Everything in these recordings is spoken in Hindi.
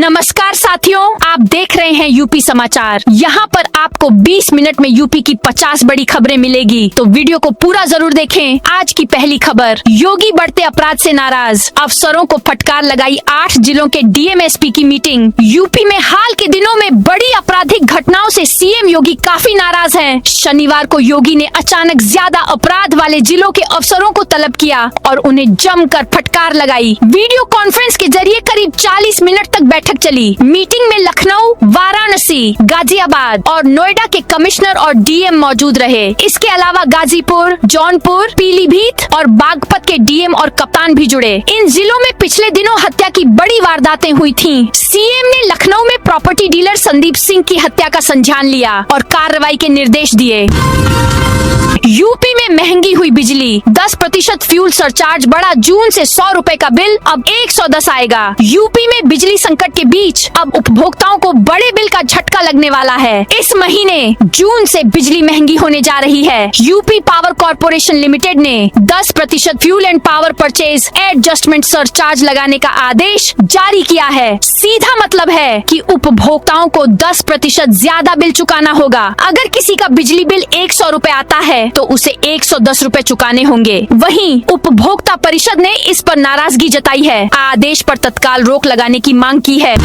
नमस्कार साथियों, आप देख रहे हैं यूपी समाचार। यहाँ पर आपको 20 मिनट में यूपी की 50 बड़ी खबरें मिलेगी, तो वीडियो को पूरा जरूर देखें। आज की पहली खबर, योगी बढ़ते अपराध से नाराज, अफसरों को फटकार लगाई 8 जिलों के डीएम-एसपी की मीटिंग। यूपी में हाल के दिनों में बड़ी आपराधिक घटनाओं से सीएम योगी काफी नाराज हैं। शनिवार को योगी ने अचानक ज्यादा अपराध वाले जिलों के अफसरों को तलब किया और उन्हें जमकर फटकार लगाई। वीडियो कॉन्फ्रेंस के जरिए करीब 40 मिनट तक बैठक चली। मीटिंग में लखनऊ, वाराणसी, गाजियाबाद और नोएडा के कमिश्नर और डीएम मौजूद रहे। इसके अलावा गाजीपुर, जौनपुर, पीलीभीत और बागपत के डीएम और कप्तान भी जुड़े। इन जिलों में पिछले दिनों हत्या की बड़ी वारदातें हुई थीं। सीएम ने लखनऊ में प्रॉपर्टी डीलर संदीप सिंह की हत्या का संज्ञान लिया और कार्रवाई के निर्देश दिए। यूपी में महंगी हुई बिजली, 10% फ्यूल सरचार्ज बढ़ा। जून से 100 रुपए का बिल अब 110 आएगा। यूपी में बिजली संकट के बीच अब उपभोक्ताओं को बड़े बिल का झटका लगने वाला है। इस महीने जून से बिजली महंगी होने जा रही है। यूपी पावर कॉर्पोरेशन लिमिटेड ने 10% fuel and power purchase adjustment surcharge लगाने का आदेश जारी किया है। सीधा मतलब है कि उपभोक्ताओं को 10% ज्यादा बिल चुकाना होगा। अगर किसी का बिजली बिल 100 रुपए आता है तो उसे 110 रुपए चुकाने होंगे। वहीं उपभोक्ता परिषद ने इस पर नाराजगी जताई है। आदेश पर तत्काल रोक लगाने की मांग की है।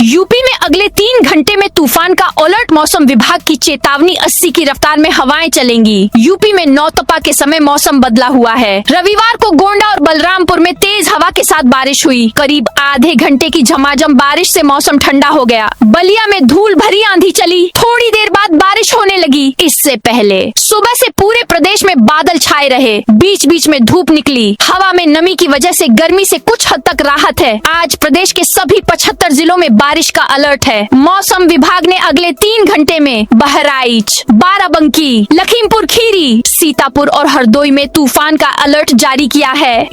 यूपी में अगले 3 घंटे में तूफान का अलर्ट। मौसम विभाग की चेतावनी, 80 की रफ्तार में हवाएं चलेंगी। यूपी में नौतपा के समय मौसम बदला हुआ है। रविवार को गोंडा और बलरामपुर में तेज हवा के साथ बारिश हुई। करीब आधे घंटे की झमाझम बारिश से मौसम ठंडा हो गया। बलिया में धूल भरी आंधी चली, थोड़ी देर बाद बारिश होने लगी। इससे पहले सुबह से पूरे प्रदेश में बादल छाए रहे, बीच बीच में धूप निकली। हवा में नमी की वजह से गर्मी से कुछ हद तक राहत है। आज प्रदेश के सभी 75 जिलों में बारिश का अलर्ट है। मौसम विभाग ने अगले 3 घंटे में बहराइच, बाराबंकी, लखीमपुर खीरी, सीतापुर और हरदोई में तूफान का अलर्ट जारी किया है।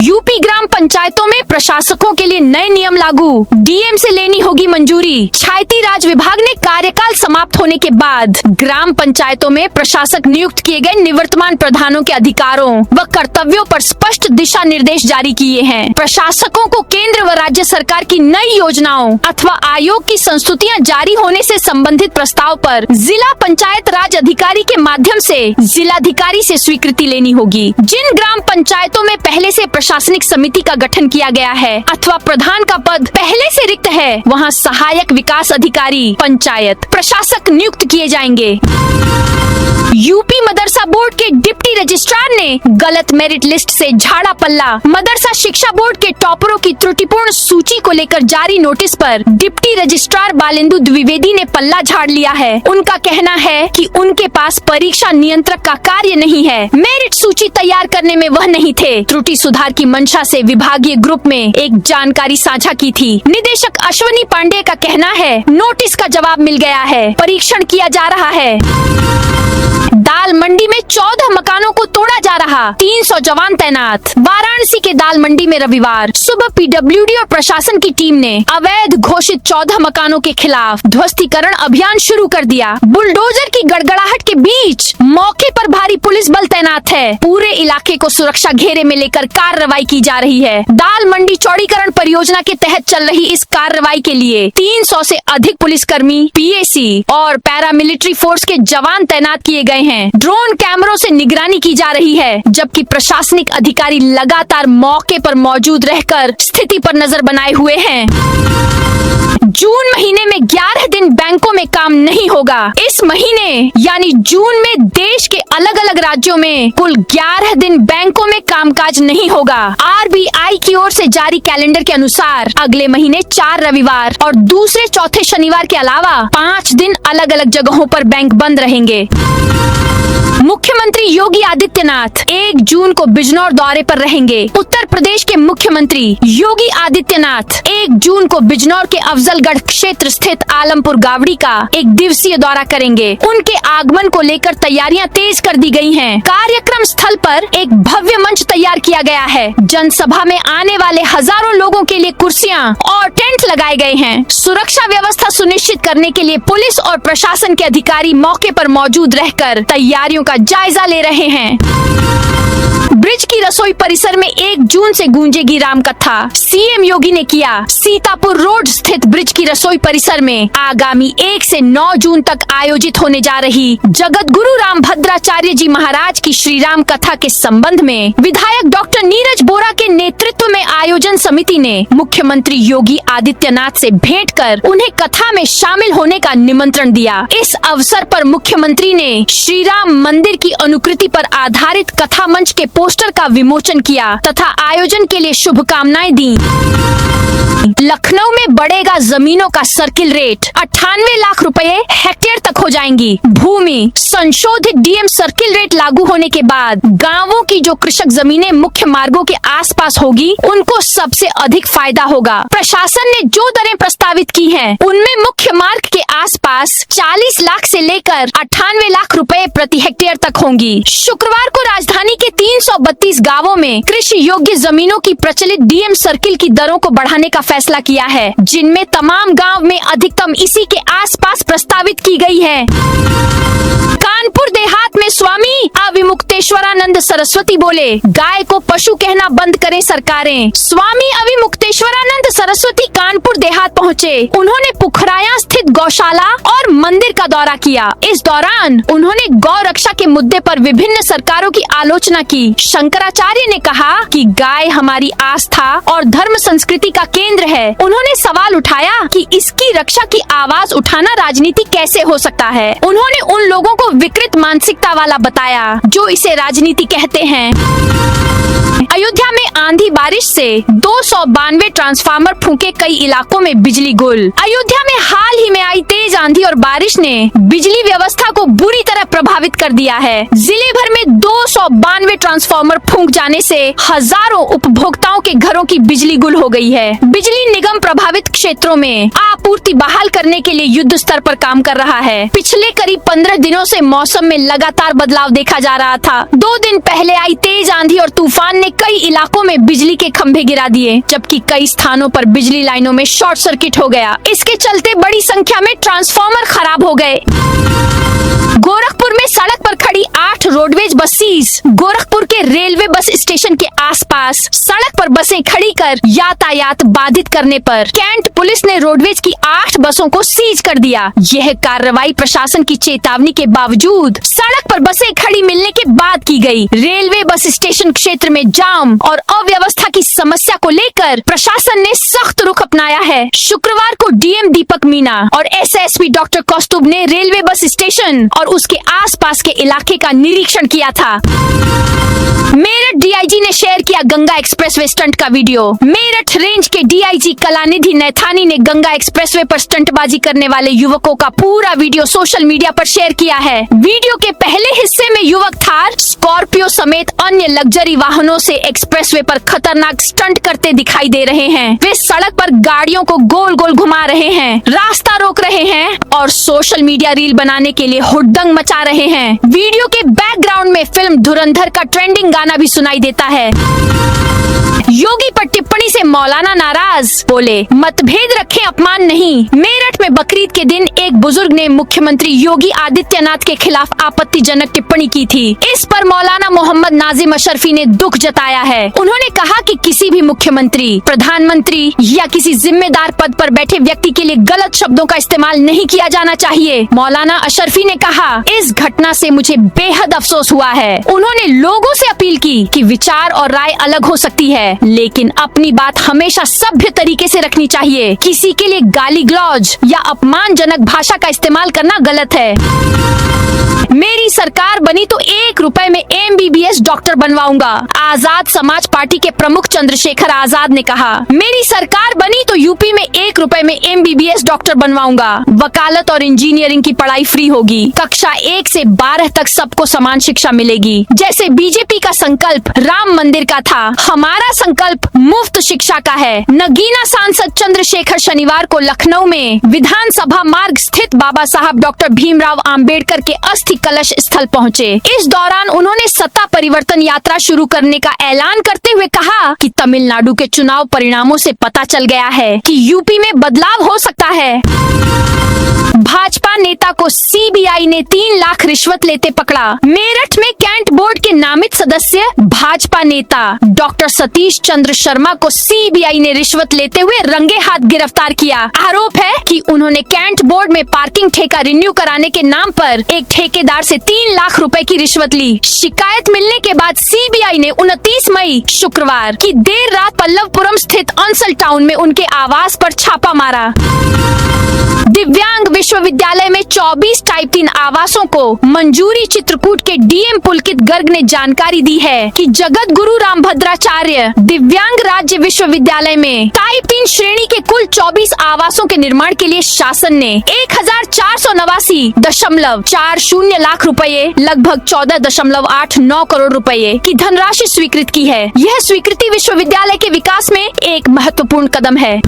यूपी ग्राम पंचायतों में प्रशासकों के लिए नए नियम लागू, डीएम से लेनी होगी मंजूरी। पंचायती राज विभाग ने कार्यकाल समाप्त होने के बाद ग्राम पंचायतों में प्रशासक नियुक्त किए गए निवर्तमान प्रधानों के अधिकारों व कर्तव्यों पर स्पष्ट दिशा निर्देश जारी किए हैं। प्रशासकों को केंद्र व राज्य सरकार की नई योजनाओं अथवा आयोग की संस्तुतियां जारी होने से संबंधित प्रस्ताव पर जिला पंचायत राज अधिकारी के माध्यम से जिलाधिकारी से स्वीकृति लेनी होगी। जिन ग्राम पंचायतों में पहले से प्रशासनिक समिति का गठन किया गया है अथवा प्रधान का पद पहले से रिक्त है, वहां सहायक विकास अधिकारी पंचायत प्रशासक नियुक्त किए जाएंगे। यूपी मदरसा बोर्ड के डिप्टी रजिस्ट्रार ने गलत मेरिट लिस्ट से झाड़ा पल्ला। मदरसा शिक्षा बोर्ड के टॉपरों की त्रुटिपूर्ण सूची को लेकर जारी नोटिस पर डिप्टी रजिस्ट्रार बालेंदु द्विवेदी ने पल्ला झाड़ लिया है। उनका कहना है कि उनके पास परीक्षा नियंत्रक का कार्य नहीं है, मेरिट सूची तैयार करने में वह नहीं थे। त्रुटि सुधार की मंशा से विभागीय ग्रुप में एक जानकारी साझा की थी। निदेशक अश्वनी पांडे का कहना है नोटिस का जवाब मिल गया है, परीक्षण किया जा रहा है। दाल मंडी में 14 मकानों को तोड़ा जा रहा, 300 जवान तैनात। वाराणसी के दाल मंडी में रविवार सुबह पीडब्ल्यूडी और प्रशासन की टीम ने अवैध घोषित 14 मकानों के खिलाफ ध्वस्तीकरण अभियान शुरू कर दिया। बुलडोजर की गड़गड़ाहट के बीच मौके पर भारी पुलिस बल तैनात है। पूरे इलाके को सुरक्षा घेरे में लेकर कार्रवाई की जा रही है। दाल मंडी चौड़ीकरण परियोजना के तहत चल रही इस कार्रवाई के लिए 300 से अधिक पुलिसकर्मी, पीएसी और पैरामिलिट्री फोर्स के जवान तैनात किए गए हैं। ड्रोन कैमरों से निगरानी की जा रही है, जबकि प्रशासनिक अधिकारी लगातार मौके पर मौजूद रहकर स्थिति पर नजर बनाए हुए हैं। जून महीने में 11 दिन बैंकों में काम नहीं होगा। इस महीने यानी जून में देश के अलग अलग राज्यों में कुल 11 दिन बैंकों में कामकाज नहीं होगा। आरबीआई की ओर से जारी कैलेंडर के अनुसार अगले महीने 4 रविवार और दूसरे चौथे शनिवार के अलावा 5 दिन अलग अलग जगहों पर बैंक बंद रहेंगे। मुख्यमंत्री योगी आदित्यनाथ 1 जून को बिजनौर दौरे पर रहेंगे। उत्तर प्रदेश के मुख्यमंत्री योगी आदित्यनाथ 1 जून को बिजनौर के अफजलगढ़ क्षेत्र स्थित आलमपुर गावड़ी का 1 दिवसीय दौरा करेंगे। उनके आगमन को लेकर तैयारियां तेज कर दी गई हैं। कार्यक्रम स्थल पर एक भव्य मंच तैयार किया गया है। जनसभा में आने वाले हजारों लोगों के लिए कुर्सियां और टेंट लगाए गए हैं। सुरक्षा व्यवस्था सुनिश्चित करने के लिए पुलिस और प्रशासन के अधिकारी मौके पर मौजूद रहकर तैयारियों का जायजा ले रहे हैं। ब्रिज की रसोई परिसर में 1 जून से गूंजेगी राम कथा। सीएम योगी ने किया सीतापुर रोड स्थित ब्रिज की रसोई परिसर में आगामी 1 से 9 जून तक आयोजित होने जा रही जगत गुरु राम भद्राचार्य जी महाराज की श्री राम कथा के संबंध में विधायक डॉक्टर नीरज बोरा के नेतृत्व में आयोजन समिति ने मुख्यमंत्री योगी आदित्यनाथ से भेंट कर उन्हें कथा में शामिल होने का निमंत्रण दिया। इस अवसर पर मुख्यमंत्री ने श्री राम मंदिर की अनुकृति पर आधारित कथा मंच के पोस्टर का विमोचन किया तथा आयोजन के लिए शुभकामनाएं दी। लखनऊ में बढ़ेगा जमीनों का सर्किल रेट, 98 लाख रुपए हेक्टेयर तक हो जाएंगी। भूमि संशोधित डीएम सर्किल रेट लागू होने के बाद गांवों की जो कृषक जमीनें मुख्य मार्गों के आसपास होगी उनको सबसे अधिक फायदा होगा। प्रशासन ने जो दरें प्रस्तावित की हैं, उनमें मुख्य मार्ग के आसपास 40 लाख से लेकर 98 लाख रुपए प्रति हेक्टेयर तक होंगी। शुक्रवार को राजधानी के 332 गाँवों में कृषि योग्य जमीनों की प्रचलित डीएम सर्किल की दरों को बढ़ाने का फैसला किया है, जिनमें तमाम गांव में अधिकतम इसी के आसपास प्रस्तावित की गई है। कानपुर देहात में स्वामी अविमुक्तेश्वरानंद सरस्वती बोले, गाय को पशु कहना बंद करें सरकारें। स्वामी अविमुक्तेश्वरानंद सरस्वती कानपुर देहात पहुँचे। उन्होंने पुखराया स्थित गौशाला और मंदिर का दौरा किया। इस दौरान उन्होंने गौ रक्षा के मुद्दे पर विभिन्न सरकारों की आलोचना की। शंकराचार्य ने कहा कि गाय हमारी आस्था और धर्म संस्कृति का केंद्र है। उन्होंने सवाल उठाया कि इसकी रक्षा की आवाज उठाना राजनीति कैसे हो सकता है। उन्होंने उन लोगों को विकृत मानसिकता वाला बताया जो इसे राजनीति कहते हैं। अयोध्या में आंधी बारिश से 292 ट्रांसफार्मर फूंके, कई इलाकों में बिजली गुल। अयोध्या में हाल ही में आई तेज आंधी और बारिश ने बिजली व्यवस्था को बुरी तरह प्रभावित कर दिया है। जिले भर में 292 ट्रांसफार्मर फूंक जाने से हजारों उपभोक्ताओं के घरों की बिजली गुल हो गई है। बिजली निगम प्रभावित क्षेत्रों में आपूर्ति बहाल करने के लिए युद्ध स्तर पर काम कर रहा है। पिछले करीब 15 दिनों से मौसम में लगातार बदलाव देखा जा रहा था। 2 दिन पहले आई तेज आंधी और तूफान ने कई इलाकों में बिजली के खंभे गिरा दिए, जबकि कई स्थानों पर बिजली लाइनों में शॉर्ट सर्किट हो गया। इसके चलते बड़ी संख्या में ट्रांसफार्मर खराब हो गए। गोरखपुर में सड़क पर खड़ी 8 रोडवेज बस सीज। गोरखपुर के रेलवे बस स्टेशन के आसपास सड़क पर बसें खड़ी कर यातायात बाधित करने पर कैंट पुलिस ने रोडवेज की 8 बसों को सीज कर दिया। यह कार्रवाई प्रशासन की चेतावनी के बावजूद सड़क पर बसें खड़ी मिलने के बाद की गई। रेलवे बस स्टेशन क्षेत्र में जाम और अव्यवस्था की समस्या को लेकर प्रशासन ने सख्त रुख अपनाया है। शुक्रवार को डीएम दीपक मीना और एसएसपी डॉक्टर कौस्तुभ ने रेलवे बस स्टेशन और उसके आसपास के इलाके का निरीक्षण किया था। मेरठ डीआईजी ने शेयर किया गंगा एक्सप्रेसवे स्टंट का वीडियो। मेरठ रेंज के डीआईजी कलानिधि नैथानी ने गंगा एक्सप्रेसवे पर स्टंटबाजी करने वाले युवकों का पूरा वीडियो सोशल मीडिया पर शेयर किया है। वीडियो के पहले हिस्से में युवक थार, स्कॉर्पियो समेत अन्य लग्जरी वाहनों से एक्सप्रेसवे पर खतरनाक स्टंट करते दिखाई दे रहे हैं। वे सड़क पर गाड़ियों को गोल गोल घुमा रहे हैं, रास्ता रोक रहे हैं और सोशल मीडिया रील बनाने के लिए हुड़दंग मचा रहे हैं। वीडियो के बैकग्राउंड में फिल्म धुरंधर का ट्रेंडिंग गाना भी सुनाई देता है। योगी पर टिप्पणी से मौलाना नाराज, बोले मतभेद रखें अपमान नहीं। मेरठ में बकरीद के दिन एक बुजुर्ग ने मुख्यमंत्री योगी आदित्यनाथ के खिलाफ आपत्तिजनक टिप्पणी की थी। इस पर मौलाना मोहम्मद नाजिम अशरफी ने दुख जताया है। उन्होंने कहा कि किसी भी मुख्यमंत्री, प्रधानमंत्री या किसी जिम्मेदार पद पर बैठे व्यक्ति के लिए गलत शब्दों का इस्तेमाल नहीं किया जाना चाहिए। मौलाना अशरफी ने कहा, इस घटना से मुझे बेहद अफसोस हुआ है। उन्होंने लोगों से अपील की कि विचार और राय अलग हो सकती है, लेकिन अपनी बात हमेशा सभ्य तरीके से रखनी चाहिए। किसी के लिए गाली गलौज या अपमानजनक भाषा का इस्तेमाल करना गलत है। मेरी सरकार बनी तो 1 रुपए में MBBS doctor बनवाऊंगा। Azad Samaj party के प्रमुख चंद्रशेखर आजाद ने कहा, मेरी सरकार बनी तो यूपी में 1 रुपए में MBBS डॉक्टर बनवाऊंगा। वकालत और इंजीनियरिंग की पढ़ाई फ्री होगी। कक्षा कक्षा 1 से 12 तक सबको समान शिक्षा मिलेगी। जैसे बीजेपी का संकल्प राम मंदिर का था, हमारा संकल्प मुफ्त शिक्षा का है। नगीना सांसद चंद्रशेखर शनिवार को लखनऊ में विधानसभा मार्ग स्थित बाबा साहब डॉक्टर भीमराव अंबेडकर के अस्थि कलश स्थल पहुँचे। इस दौरान उन्होंने सत्ता परिवर्तन यात्रा शुरू करने का ऐलान करते हुए कहा कि तमिलनाडु के चुनाव परिणामों से पता चल गया है कि यूपी में बदलाव हो सकता है। भाजपा नेता को सीबीआई ने 3 लाख रिश्वत लेते पकड़ा। मेरठ में कैंट बोर्ड के नामित सदस्य भाजपा नेता डॉक्टर सतीश चंद्र शर्मा को सीबीआई ने रिश्वत लेते हुए रंगे हाथ गिरफ्तार किया। आरोप है कि उन्होंने कैंट बोर्ड में पार्किंग ठेका रिन्यू कराने के नाम पर एक ठेकेदार से 3 लाख रुपए की रिश्वत ली। शिकायत मिलने के बाद सीबीआई ने 29 मई शुक्रवार की देर रात पल्लवपुरम स्थित अंसल टाउन में उनके आवास पर छापा मारा। दिव्यांग विश्वविद्यालय में 24 टाइप 3 आवासों को मंजूरी। चित्रकूट के डीएम पुलकित गर्ग ने जानकारी दी है कि जगत गुरु रामभद्राचार्य दिव्यांग राज्य विश्वविद्यालय में टाइप 3 श्रेणी के कुल 24 आवासों के निर्माण के लिए शासन ने 1489.40 लाख रुपए लगभग 14.89 करोड़ रुपए की धनराशि स्वीकृत की है। यह स्वीकृति विश्वविद्यालय के विकास में एक महत्वपूर्ण कदम है।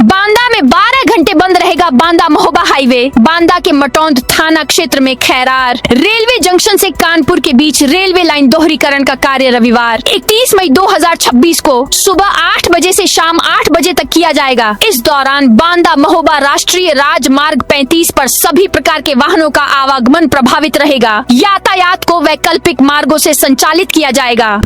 बांदा में 12 घंटे बंद रहेगा बांदा महोबा हाईवे। बांदा के मटौंद थाना क्षेत्र में खैरार रेलवे जंक्शन से कानपुर के बीच रेलवे लाइन दोहरीकरण का कार्य रविवार 31 मई 2026 को सुबह 8 बजे से शाम 8 बजे तक किया जाएगा। इस दौरान बांदा महोबा राष्ट्रीय राजमार्ग 35 पर सभी प्रकार के वाहनों का आवागमन प्रभावित रहेगा। यातायात को वैकल्पिक मार्गों से संचालित किया जाएगा।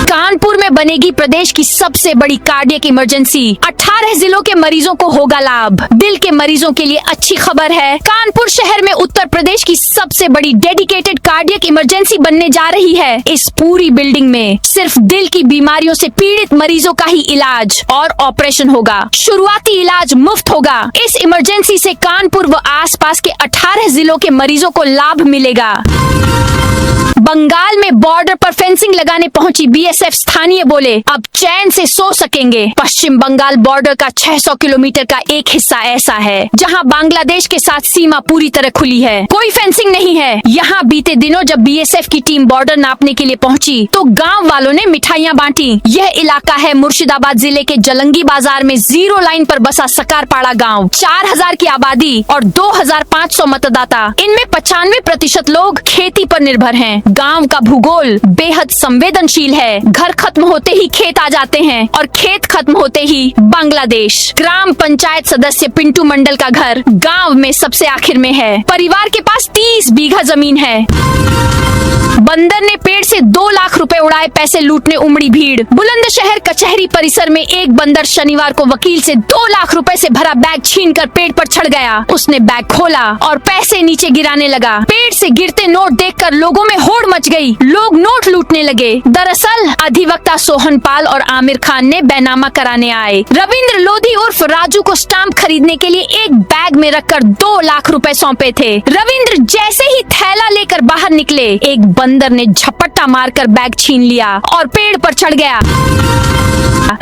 कानपुर में बनेगी प्रदेश की सबसे बड़ी कार्डियक इमरजेंसी। 18 जिलों के मरीजों को होगा लाभ। दिल के मरीजों के लिए अच्छी खबर है। कानपुर शहर में उत्तर प्रदेश की सबसे बड़ी डेडिकेटेड कार्डियक इमरजेंसी बनने जा रही है। इस पूरी बिल्डिंग में सिर्फ दिल की बीमारियों से पीड़ित मरीजों का ही इलाज और ऑपरेशन होगा। शुरुआती इलाज मुफ्त होगा। इस इमरजेंसी से कानपुर व आसपास के 18 जिलों के मरीजों को लाभ मिलेगा। बंगाल में बॉर्डर पर फेंसिंग लगाने पहुंची बीएसएफ स्थानीय बोले अब चैन से सो सकेंगे। पश्चिम बंगाल बॉर्डर का 600 किलोमीटर का एक हिस्सा ऐसा है जहां बांग्लादेश के साथ सीमा पूरी तरह खुली है, कोई फेंसिंग नहीं है। यहां बीते दिनों जब बीएसएफ की टीम बॉर्डर नापने के लिए पहुंची तो गांव वालों ने मिठाइयां बांटी। यह इलाका है मुर्शिदाबाद जिले के जलंगी बाजार में 0 लाइन पर बसा सकारपाड़ा गाँव। 4000 की आबादी और 2500 मतदाता। इनमें 95% लोग खेती पर निर्भर है। गांव का भूगोल बेहद संवेदनशील है। घर खत्म होते ही खेत आ जाते हैं और खेत खत्म होते ही बांग्लादेश। ग्राम पंचायत सदस्य पिंटू मंडल का घर गांव में सबसे आखिर में है। परिवार के पास 30 बीघा जमीन है। बंदर ने पेड़ से 2 लाख रुपए उड़ाए, पैसे लूटने उमड़ी भीड़। बुलंदशहर कचहरी परिसर में एक बंदर शनिवार को वकील से 2 लाख रुपए से भरा बैग छीनकर पेड़ पर चढ़ गया। उसने बैग खोला और पैसे नीचे गिराने लगा। पेड़ से गिरते नोट देखकर लोगों में होड़ मच गई। लोग नोट लूटने लगे। दरअसल अधिवक्ता सोहन पाल और आमिर खान ने बैनामा कराने आए। रविंद्र लोधी उर्फ राजू को स्टाम्प खरीदने के लिए एक बैग में रखकर 2 लाख रुपए सौंपे थे। रविंद्र जैसे ही थैला लेकर बाहर निकले, एक बंदर ने झपट्टा मारकर बैग छीन लिया और पेड़ पर चढ़ गया।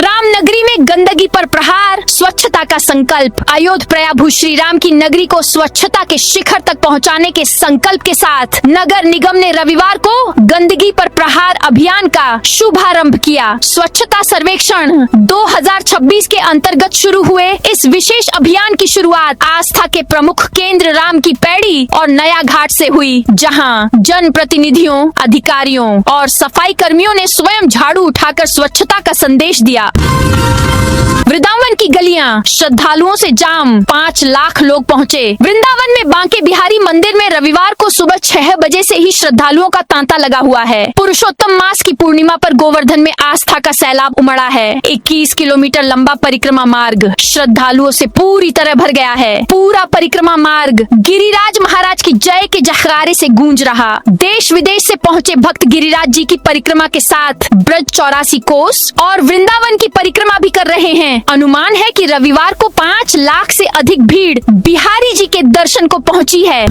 रामनगरी में गंदगी पर प्रहार, स्वच्छता का संकल्प। अयोध्या भू श्री राम की नगरी को स्वच्छता के शिखर तक पहुंचाने के संकल्प के साथ नगर निगम ने रविवार को गंदगी पर प्रहार अभियान का शुभारंभ किया। स्वच्छता सर्वेक्षण 2026 के अंतर्गत शुरू हुए इस विशेष अभियान की शुरुआत आस्था के प्रमुख केंद्र राम की पैड़ी और नया घाट से हुई, जहां जन प्रतिनिधियों, अधिकारियों और सफाई कर्मियों ने स्वयं झाड़ू उठाकर स्वच्छता का संदेश दिया। वृंदावन की गलियां श्रद्धालुओं से जाम, 5 लाख लोग पहुंचे। वृंदावन में बांके बिहारी मंदिर में रविवार को सुबह 6 बजे से ही श्रद्धालुओं का तांता लगा हुआ है। पुरुषोत्तम मास की पूर्णिमा पर गोवर्धन में आस्था का सैलाब उमड़ा है। 21 किलोमीटर लंबा परिक्रमा मार्ग श्रद्धालुओं से पूरी तरह भर गया है। पूरा परिक्रमा मार्ग गिरिराज महाराज की जय के जयकारे से गूंज रहा। देश विदेश से पहुंचे भक्त गिरिराज जी की परिक्रमा के साथ ब्रज 84 कोस और वृंदावन की परिक्रमा भी कर रहे हैं। हैं। अनुमान है कि रविवार को 5 लाख से अधिक भीड़ बिहारी जी के दर्शन को पहुंची है।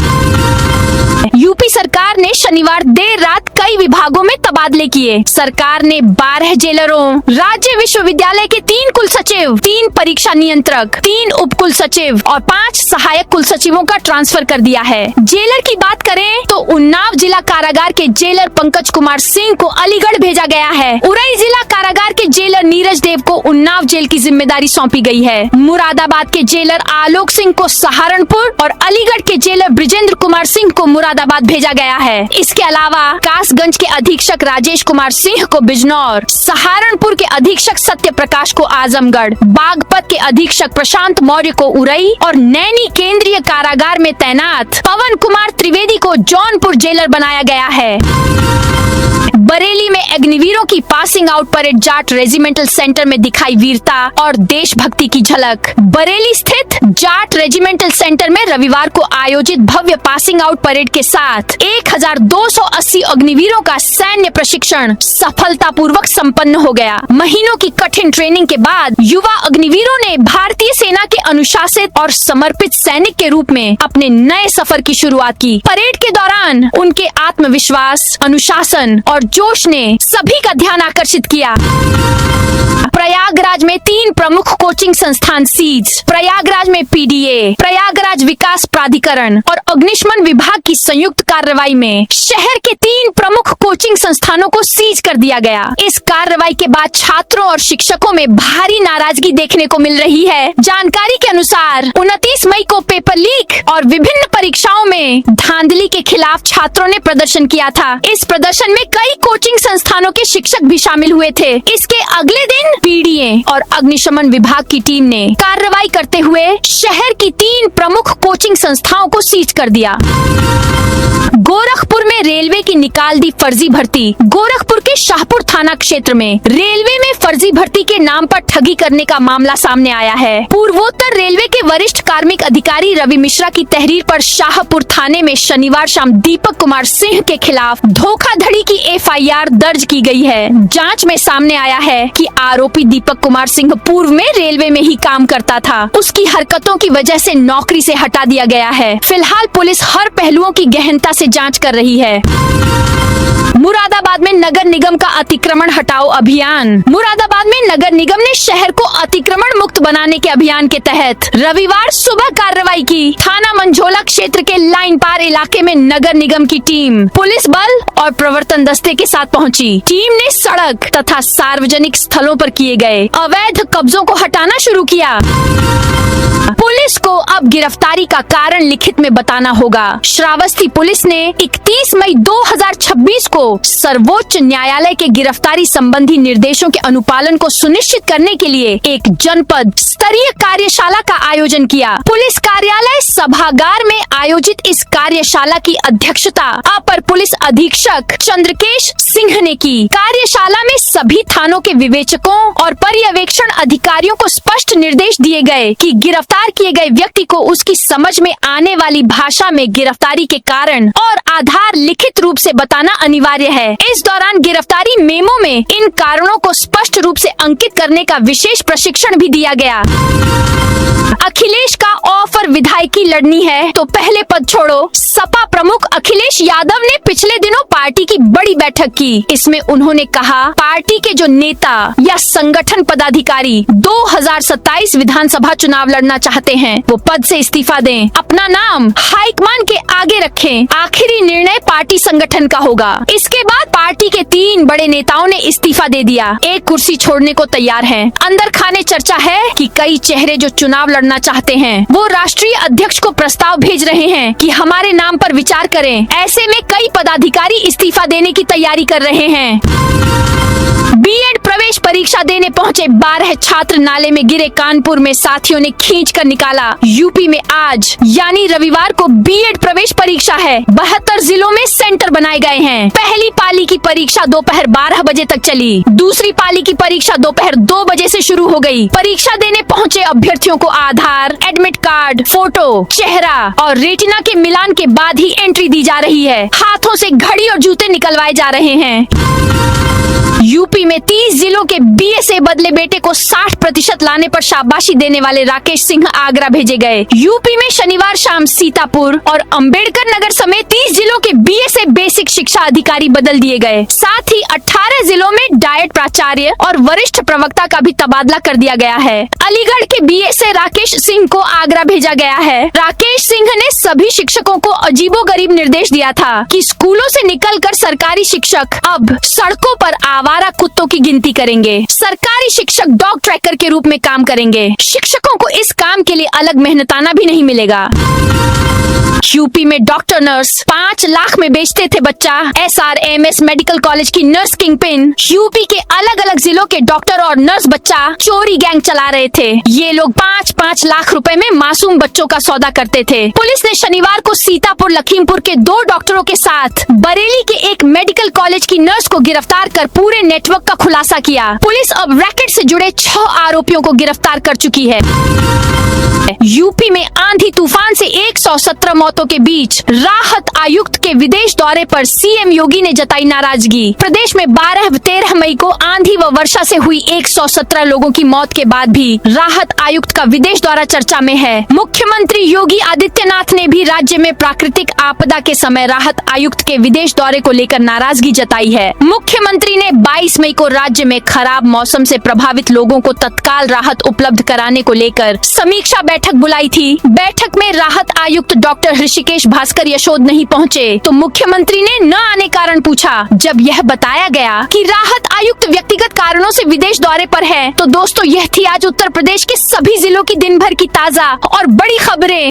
यूपी सरकार ने शनिवार देर रात कई विभागों में तबादले किए। सरकार ने 12 जेलरों, राज्य विश्वविद्यालय के 3 कुल सचिव, 3 परीक्षा नियंत्रक, 3 उप कुल सचिव और 5 सहायक कुल सचिवों का ट्रांसफर कर दिया है। जेलर की बात करें तो उन्नाव जिला कारागार के जेलर पंकज कुमार सिंह को अलीगढ़ भेजा गया है। उरई जिला कारागार के जेलर नीरज देव को उन्नाव जेल की जिम्मेदारी सौंपी गई है। मुरादाबाद के जेलर आलोक सिंह को सहारनपुर और अलीगढ़ के जेलर ब्रिजेंद्र कुमार सिंह को मुरादाबाद भेजा गया है। इसके अलावा कासगंज के अधीक्षक राजेश कुमार सिंह को बिजनौर, सहारनपुर के अधीक्षक सत्य प्रकाश को आजमगढ़, बागपत के अधीक्षक प्रशांत मौर्य को उरई और नैनी केंद्रीय कारागार में तैनात पवन कुमार त्रिवेदी को जौनपुर जेलर बनाया गया है। बरेली में अग्निवीरों की passing out parade Jat regimental centre में दिखाई वीरता और देशभक्ति की झलक। बरेली स्थित जाट रेजिमेंटल सेंटर में रविवार को आयोजित भव्य पासिंग आउट परेड के साथ 1280 अग्निवीरों का सैन्य प्रशिक्षण सफलतापूर्वक संपन्न हो गया। महीनों की कठिन ट्रेनिंग के बाद युवा अग्निवीरों ने भारतीय सेना के अनुशासित और समर्पित सैनिक के रूप में अपने नए सफर की शुरुआत की। परेड के दौरान उनके आत्मविश्वास, अनुशासन और जोश ने सभी का ध्यान आकर्षित किया। प्रयागराज में 3 प्रमुख कोचिंग संस्थान सीज। प्रयागराज में पीडीए, प्रयागराज विकास प्राधिकरण और अग्निशमन विभाग की संयुक्त कार्रवाई में शहर के 3 प्रमुख कोचिंग संस्थानों को सीज कर दिया गया। इस कार्रवाई के बाद छात्रों और शिक्षकों में भारी नाराजगी देखने को मिल रही है। जानकारी के अनुसार 29 मई को पेपर लीक और विभिन्न परीक्षाओं में धांधली के खिलाफ छात्रों ने प्रदर्शन किया था। इस प्रदर्शन में कई कोचिंग संस्थानों के शिक्षक भी शामिल हुए थे। इसके अगले दिन पीडीए और अग्निशमन विभाग की टीम ने कार्रवाई करते हुए शहर की 3 प्रमुख कोचिंग संस्थाओं को सीज कर दिया। गोरखपुर में रेलवे की निकाल दी फर्जी भर्ती। गोरखपुर के शाहपुर थाना क्षेत्र में रेलवे में फर्जी भर्ती के नाम पर ठगी करने का मामला सामने आया है। पूर्वोत्तर रेलवे के वरिष्ठ कार्मिक अधिकारी रवि मिश्रा की तहरीर पर शाहपुर थाने में शनिवार शाम दीपक कुमार सिंह के खिलाफ धोखाधड़ी की एफआईआर दर्ज की गई है। जांच में सामने आया है कि आरोपी दीपक कुमार सिंह पूर्व में रेलवे में ही काम करता था। उसकी हरकतों की वजह से नौकरी से हटा दिया गया है। फिलहाल पुलिस हर पहलुओं की गहनता से जांच कर रही है। मुरादाबाद में नगर निगम का अतिक्रमण हटाओ अभियान। मुरादाबाद में नगर निगम ने शहर को अतिक्रमण मुक्त बनाने के अभियान के तहत रविवार सुबह कार्रवाई की। थाना मंझोला क्षेत्र के लाइन पार इलाके में नगर निगम की टीम पुलिस बल और प्रवर्तन दस्ते के साथ पहुंची। टीम ने सड़क तथा सार्वजनिक स्थलों पर किए गए अवैध कब्जों को हटाना शुरू किया। पुलिस को अब गिरफ्तारी का कारण लिखित में बताना होगा। श्रावस्ती पुलिस ने 31 मई 2026 को सर्वोच्च न्यायालय के गिरफ्तारी संबंधी निर्देशों के अनुपालन को सुनिश्चित करने के लिए एक जनपद स्तरीय कार्यशाला का आयोजन किया। पुलिस कार्यालय सभागार में आयोजित इस कार्यशाला की अध्यक्षता अपर पुलिस अधीक्षक चंद्रकेश सिंह ने की। कार्यशाला में सभी थानों के विवेचकों और पर्यवेक्षण अधिकारियों को स्पष्ट निर्देश दिए गए कि गिरफ्तार किए गए व्यक्ति को उसकी समझ में आने वाली भाषा में गिरफ्तारी के कारण और आधार लिखित रूप से बताना अनिवार्य है। इस दौरान गिरफ्तारी मेमो में इन कारणों को स्पष्ट रूप से अंकित करने का विशेष प्रशिक्षण भी दिया गया। अखिलेश का ऑफर विधायकी लड़नी है तो पहले पद छोड़ो। सपा प्रमुख अखिलेश यादव ने पिछले दिनों पार्टी की बड़ी बैठक की। इसमें उन्होंने कहा पार्टी के जो नेता या संगठन पदाधिकारी 2027 विधानसभा चुनाव लड़ना चाहते हैं वो पद से इस्तीफा दें, अपना नाम हाईकमान के आगे रखें। आखिरी निर्णय पार्टी संगठन का होगा। इसके बाद पार्टी के 3 बड़े नेताओं ने इस्तीफा दे दिया। एक कुर्सी छोड़ने को तैयार हैं। अंदर खाने चर्चा है कि कई चेहरे जो चुनाव लड़ना चाहते हैं वो राष्ट्रीय अध्यक्ष को प्रस्ताव भेज रहे हैं कि हमारे नाम पर विचार करें। ऐसे में कई पदाधिकारी इस्तीफा देने की तैयारी कर रहे हैं। बीएड प्रवेश परीक्षा देने पहुंचे 12 छात्र नाले में गिरे। कानपुर में साथियों ने खींचकर निकाला। यूपी में आज यानी रविवार को बीएड प्रवेश परीक्षा है। 72 जिलों में सेंटर बनाए गए हैं। पहली पाली की परीक्षा दोपहर 12 बजे तक चली। दूसरी पाली की परीक्षा दोपहर 2 बजे से शुरू हो गई। परीक्षा देने पहुंचे अभ्यर्थियों को आज आधार, एडमिट कार्ड, फोटो, चेहरा और रेटिना के मिलान के बाद ही एंट्री दी जा रही है। हाथों से घड़ी और जूते निकलवाए जा रहे हैं। यूपी में 30 जिलों के बीएसए बदले बेटे को 60% लाने पर शाबाशी देने वाले राकेश सिंह आगरा भेजे गए। यूपी में शनिवार शाम सीतापुर और अंबेडकर नगर समेत 30 जिलों के बीएसए बेसिक शिक्षा अधिकारी बदल दिए गए। साथ ही 18 जिलों में डायट प्राचार्य और वरिष्ठ प्रवक्ता का भी तबादला कर दिया गया है। अलीगढ़ के बीएसए राकेश सिंह को आगरा भेजा गया है। राकेश सिंह ने सभी शिक्षकों को अजीबोगरीब निर्देश दिया था कि स्कूलों से निकलकर सरकारी शिक्षक अब सड़कों पर आवारा कुत्तों की गिनती करेंगे। सरकारी शिक्षक डॉग ट्रैकर के रूप में काम करेंगे। शिक्षकों को इस काम के लिए अलग मेहनताना भी नहीं मिलेगा। यूपी में डॉक्टर नर्स 5 लाख में बेचते थे बच्चा। SRMS मेडिकल कॉलेज की नर्स किंगपिन यूपी के अलग अलग जिलों के डॉक्टर और नर्स बच्चा चोरी गैंग चला रहे थे। ये लोग 5-5 लाख रुपए में मासूम बच्चों का सौदा करते थे। पुलिस ने शनिवार को सीतापुर लखीमपुर के 2 डॉक्टरों के साथ बरेली के एक मेडिकल कॉलेज की नर्स को गिरफ्तार कर पूरे नेटवर्क का खुलासा किया। पुलिस अब रैकेट से जुड़े 6 आरोपियों को गिरफ्तार कर चुकी है। यूपी में आंधी तूफान से 117 मौतों के बीच राहत आयुक्त के विदेश दौरे पर सीएम योगी ने जताई नाराजगी। प्रदेश में 12-13 मई को आंधी व वर्षा से हुई 117 लोगों की मौत के बाद भी राहत आयुक्त का विदेश दौरा चर्चा में है। मुख्यमंत्री योगी आदित्यनाथ ने भी राज्य में प्राकृतिक आपदा के समय राहत आयुक्त के विदेश दौरे को लेकर नाराजगी जताई है। मुख्यमंत्री ने 22 मई को राज्य में खराब मौसम से प्रभावित लोगों को तत्काल राहत उपलब्ध कराने को लेकर समीक्षा बैठक बुलाई थी। बैठक में राहत आयुक्त डॉक्टर ऋषिकेश भास्कर यशोद नहीं पहुंचे तो मुख्यमंत्री ने न आने कारण पूछा। जब यह बताया गया कि राहत आयुक्त व्यक्तिगत कारणों से विदेश दौरे पर है तो दोस्तों यह थी आज उत्तर प्रदेश के सभी जिलों की दिन भर की ताजा और बड़ी खबरें।